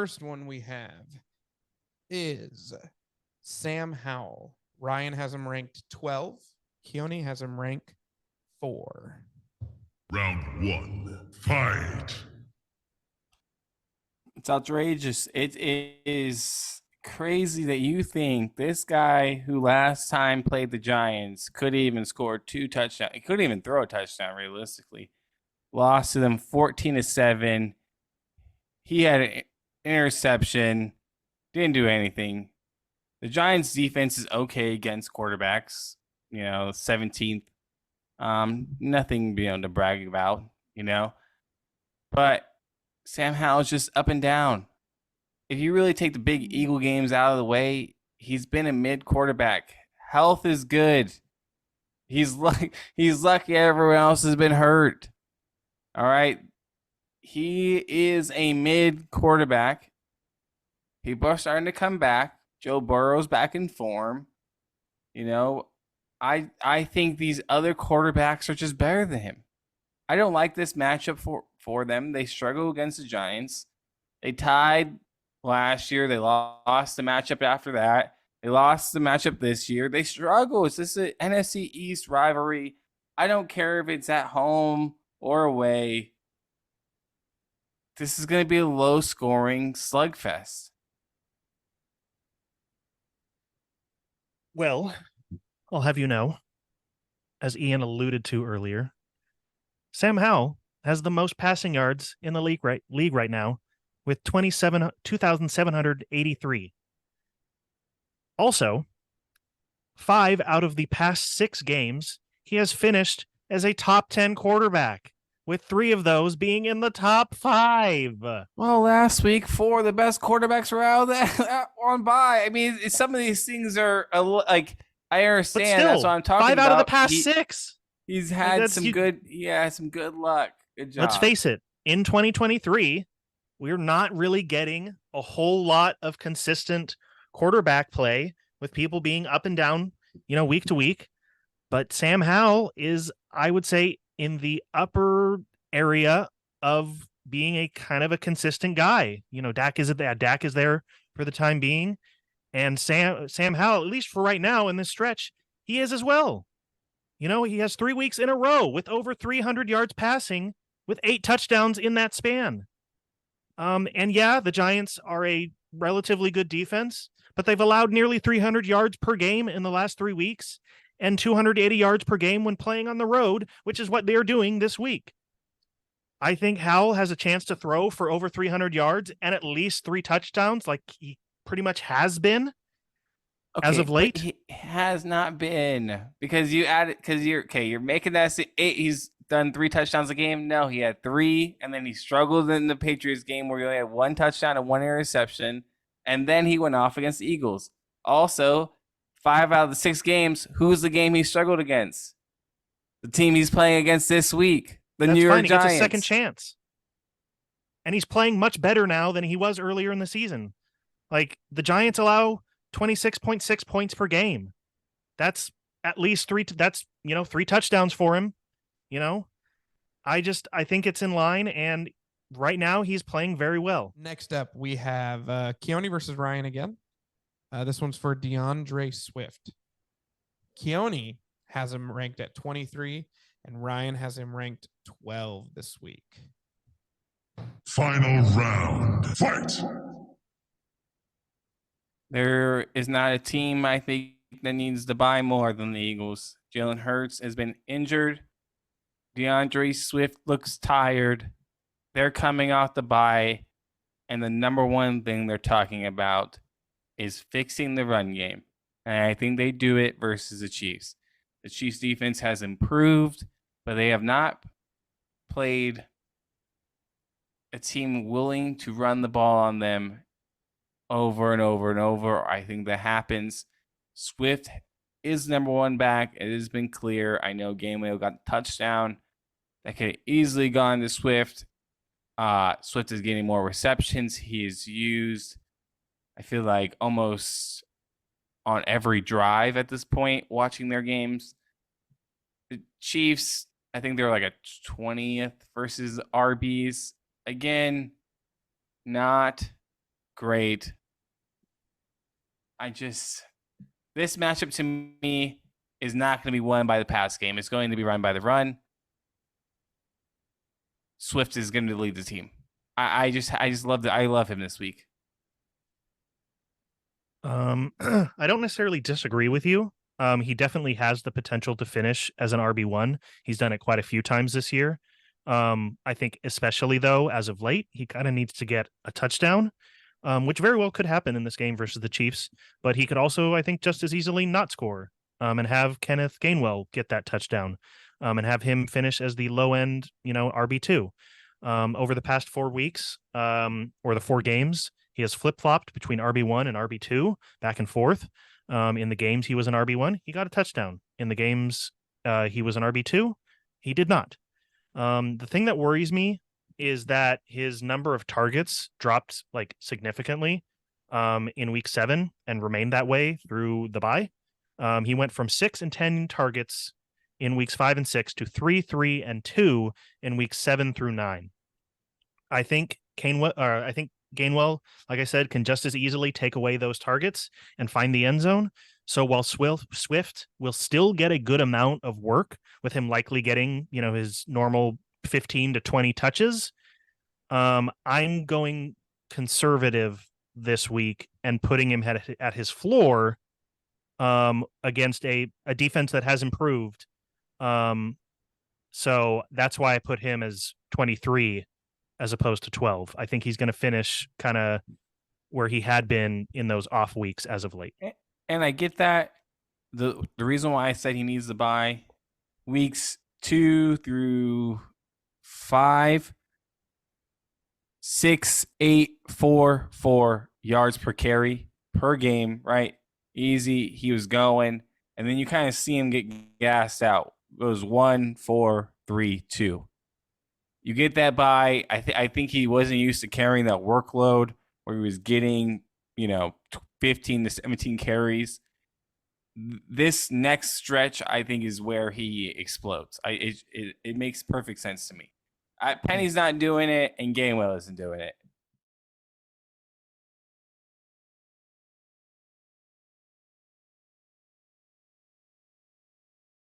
first one we have is Sam Howell. Ryan has him ranked 12. Keoni has him ranked 4. Round 1, fight. It's outrageous. It is crazy that you think this guy who last time played the Giants could even score 2 touchdowns. He couldn't even throw a touchdown realistically. Lost to them 14-7. He had an interception. Didn't do anything. The Giants defense is okay against quarterbacks. 17th. Nothing to brag about, But Sam Howell's just up and down. If you really take the big Eagle games out of the way, he's been a mid quarterback. Health is good. He's lucky everyone else has been hurt. All right. He is a mid quarterback. People are starting to come back. Joe Burrow's back in form. I think these other quarterbacks are just better than him. I don't like this matchup for them. They struggle against the Giants. They tied last year. They lost the matchup after that. They lost the matchup this year. They struggle. It's just an NFC East rivalry. I don't care if it's at home or away. This is going to be a low-scoring slugfest. Well, I'll have you know, as Ian alluded to earlier, Sam Howell has the most passing yards in the league right now with 2,783. Also, 5 out of the past 6 games, he has finished as a top 10 quarterback, with 3 of those being in the top 5. Well, last week, 4 of the best quarterbacks were out on bye. I mean, some of these things are like, I understand. Still, that's what I'm talking about. 5 out of the past 6. He's had some good luck. Good job. Let's face it, in 2023, we're not really getting a whole lot of consistent quarterback play with people being up and down, week to week. But Sam Howell is, I would say, in the upper area of being a kind of a consistent guy. Dak is there for the time being. And Sam Howell, at least for right now in this stretch, he is as well. He has 3 weeks in a row with over 300 yards passing with 8 touchdowns in that span. And yeah, the Giants are a relatively good defense, but they've allowed nearly 300 yards per game in the last 3 weeks and 280 yards per game when playing on the road, which is what they're doing this week. I think Howell has a chance to throw for over 300 yards and at least 3 touchdowns, like he pretty much has been as of late. He has not been, because you're making that 8. He's done 3 touchdowns a game. No, he had 3, and then he struggled in the Patriots game where he only had 1 touchdown and 1 interception, and then he went off against the Eagles. Also, 5 out of the 6 games, who's the game he struggled against? The team he's playing against this week, the New York Giants. He gets a second chance. And he's playing much better now than he was earlier in the season. Like, the Giants allow 26.6 points per game. That's at least 3 touchdowns for him. I think it's in line, and right now he's playing very well. Next up, we have Keoni versus Ryan again. This one's for DeAndre Swift. Keoni has him ranked at 23, and Ryan has him ranked 12 this week. Final round, fight! There is not a team, I think, that needs to buy more than the Eagles. Jalen Hurts has been injured. DeAndre Swift looks tired. They're coming off the bye, and the number one thing they're talking about is fixing the run game. And I think they do it versus the Chiefs. The Chiefs defense has improved, but they have not played a team willing to run the ball on them over and over and over. I think that happens. Swift is number one back. It has been clear. I know Gainwell got the touchdown. That could have easily gone to Swift. Swift is getting more receptions. He is used, I feel like, almost on every drive at this point, watching their games. The Chiefs, I think they're like a 20th versus RBs. Again, not great. This matchup to me is not going to be won by the pass game. It's going to be run by the run. Swift is going to lead the team. I just love that. I love him this week. I don't necessarily disagree with you. He definitely has the potential to finish as an RB1. He's done it quite a few times this year. I think especially though, as of late, he kind of needs to get a touchdown, which very well could happen in this game versus the Chiefs. But he could also, I think, just as easily not score, and have Kenneth Gainwell get that touchdown, and have him finish as the low end, RB2. Over the past 4 weeks, or the 4 games, he has flip-flopped between RB1 and RB2 back and forth. In the games he was an RB1, he got a touchdown. In the games he was an RB2, he did not. The thing that worries me is that his number of targets dropped like significantly in week 7 and remained that way through the bye. He went from 6 and 10 targets in weeks 5 and 6 to 3, 3, and 2 in weeks 7 through 9. I think Gainwell, like I said, can just as easily take away those targets and find the end zone. So while Swift will still get a good amount of work, with him likely getting, his normal 15 to 20 touches, I'm going conservative this week and putting him at his floor against a defense that has improved. So that's why I put him as 23 as opposed to 12. I think he's going to finish kind of where he had been in those off weeks as of late. And I get that. The reason why I said he needs to buy weeks 2 through 5, 6, 8, 4, 4 yards per carry per game, right? Easy. He was going. And then you kind of see him get gassed out. It was 1, 4, 3, 2. You get that by, I think he wasn't used to carrying that workload where he was getting, 15 to 17 carries. This next stretch, I think, is where he explodes. It makes perfect sense to me. Penny's not doing it, and Gainwell isn't doing it.